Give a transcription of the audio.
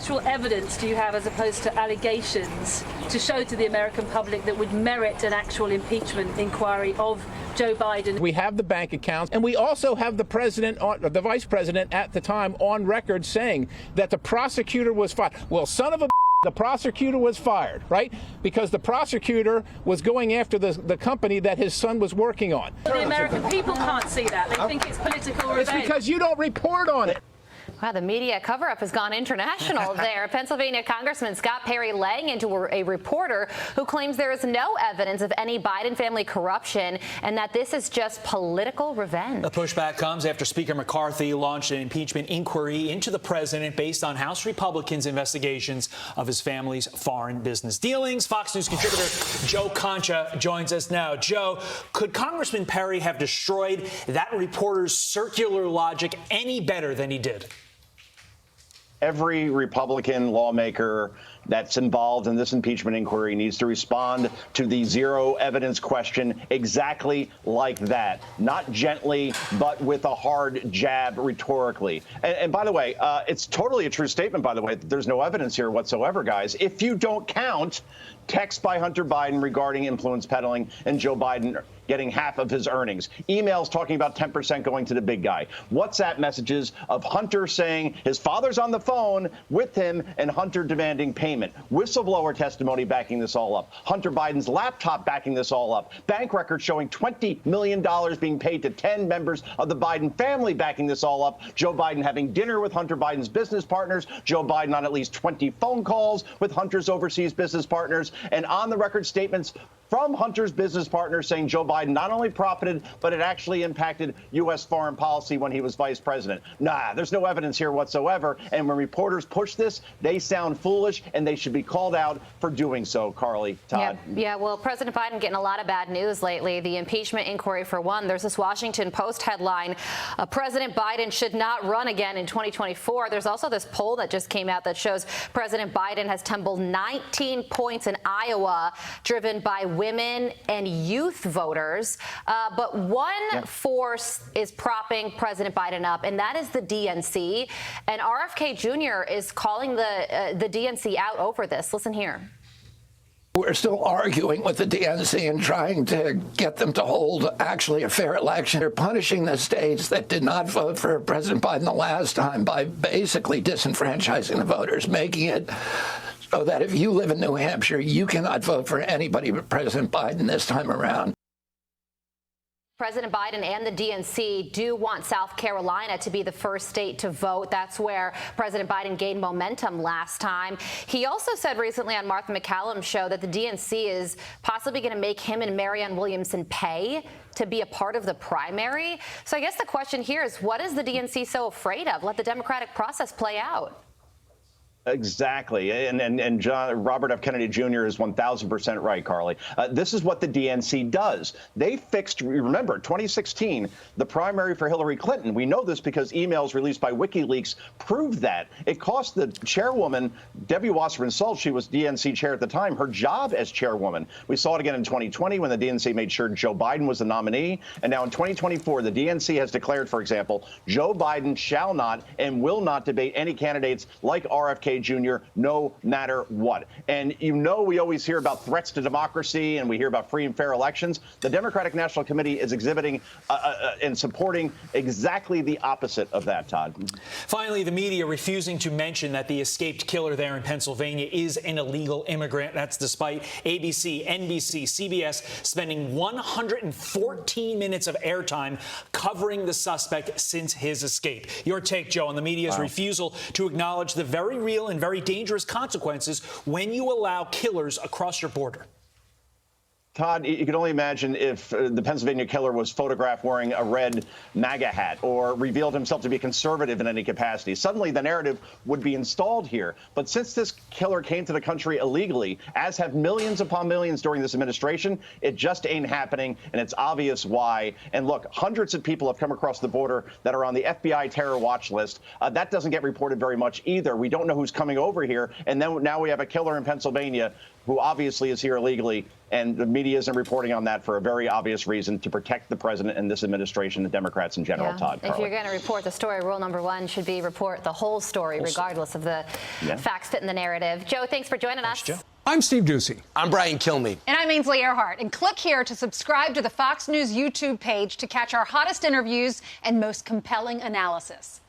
actual evidence do you have, as opposed to allegations, to show to the American public that would merit an actual impeachment inquiry of Joe Biden? We have the bank accounts, and we also have the the vice president at the time on record saying that the prosecutor was fired. Well, son of a the prosecutor was fired, right? Because the prosecutor was going after the company that his son was working on. The American people can't see that. They think it's political revenge. It's because you don't report on it. Wow, the media cover-up has gone international there. Pennsylvania Congressman Scott Perry laying into a reporter who claims there is no evidence of any Biden family corruption and that this is just political revenge. The pushback comes after Speaker McCarthy launched an impeachment inquiry into the president based on House Republicans' investigations of his family's foreign business dealings. Fox News contributor Joe Concha joins us now. Joe, could Congressman Perry have destroyed that reporter's circular logic any better than he did? Every Republican lawmaker that's involved in this impeachment inquiry needs to respond to the zero evidence question exactly like that, not gently, but with a hard jab rhetorically. And by the way, it's totally a true statement, by the way, that there's no evidence here whatsoever, guys. If you don't count text by Hunter Biden regarding influence peddling and Joe Biden getting half of his earnings, emails talking about 10% going to the big guy, WhatsApp messages of Hunter saying his father's on the phone with him and Hunter demanding payment, whistleblower testimony backing this all up, Hunter Biden's laptop backing this all up, bank records showing $20 million being paid to 10 members of the Biden family backing this all up, Joe Biden having dinner with Hunter Biden's business partners, Joe Biden on at least 20 phone calls with Hunter's overseas business partners, and on the record statements from Hunter's business partners saying Joe Biden not only profited, but it actually impacted U.S. foreign policy when he was vice president. Nah, there's no evidence here whatsoever. And when reporters push this, they sound foolish, and they should be called out for doing so, Carly, Todd. Yeah, well, President Biden getting a lot of bad news lately. The impeachment inquiry, for one. There's this Washington Post headline, President Biden should not run again in 2024. There's also this poll that just came out that shows President Biden has tumbled 19 points in Iowa, driven by women and youth voters. But one force is propping President Biden up, and that is the DNC. And RFK Jr. is calling the DNC out over this. Listen here. We're still arguing with the DNC and trying to get them to hold actually a fair election. They're punishing the states that did not vote for President Biden the last time by basically disenfranchising the voters, making it so that if you live in New Hampshire, you cannot vote for anybody but President Biden this time around. President Biden and the DNC do want South Carolina to be the first state to vote. That's where President Biden gained momentum last time. He also said recently on Martha McCallum's show that the DNC is possibly going to make him and Marianne Williamson pay to be a part of the primary. So I guess the question here is, what is the DNC so afraid of? Let the democratic process play out. Exactly. And Robert F. Kennedy Jr. is 1,000% right, Carly. This is what the DNC does. They fixed, remember, 2016, the primary for Hillary Clinton. We know this because emails released by WikiLeaks proved that. It cost the chairwoman, Debbie Wasserman Schultz, she was DNC chair at the time, her job as chairwoman. We saw it again in 2020 when the DNC made sure Joe Biden was the nominee. And now in 2024, the DNC has declared, for example, Joe Biden shall not and will not debate any candidates like RFK Jr., no matter what. And you know, we always hear about threats to democracy and we hear about free and fair elections. The Democratic National Committee is exhibiting and supporting exactly the opposite of that, Todd. Finally, the media refusing to mention that the escaped killer there in Pennsylvania is an illegal immigrant. That's despite ABC, NBC, CBS spending 114 minutes of airtime covering the suspect since his escape. Your take, Joe, on the media's refusal to acknowledge the very real and very dangerous consequences when you allow killers across your border. Todd, you can only imagine if the Pennsylvania killer was photographed wearing a red MAGA hat or revealed himself to be conservative in any capacity. Suddenly, the narrative would be installed here. But since this killer came to the country illegally, as have millions upon millions during this administration, it just ain't happening, and it's obvious why. And look, hundreds of people have come across the border that are on the FBI terror watch list. That doesn't get reported very much either. We don't know who's coming over here. And then now we have a killer in Pennsylvania who obviously is here illegally. And the media isn't reporting on that for a very obvious reason, to protect the president and this administration, the Democrats in general, Todd. If you're going to report the story, rule number one should be report the whole story, regardless of the facts fit in the narrative. Joe, thanks for joining us. Joe. I'm Steve Ducey. I'm Brian Kilmeade. And I'm Ainsley Earhart. And click here to subscribe to the Fox News YouTube page to catch our hottest interviews and most compelling analysis.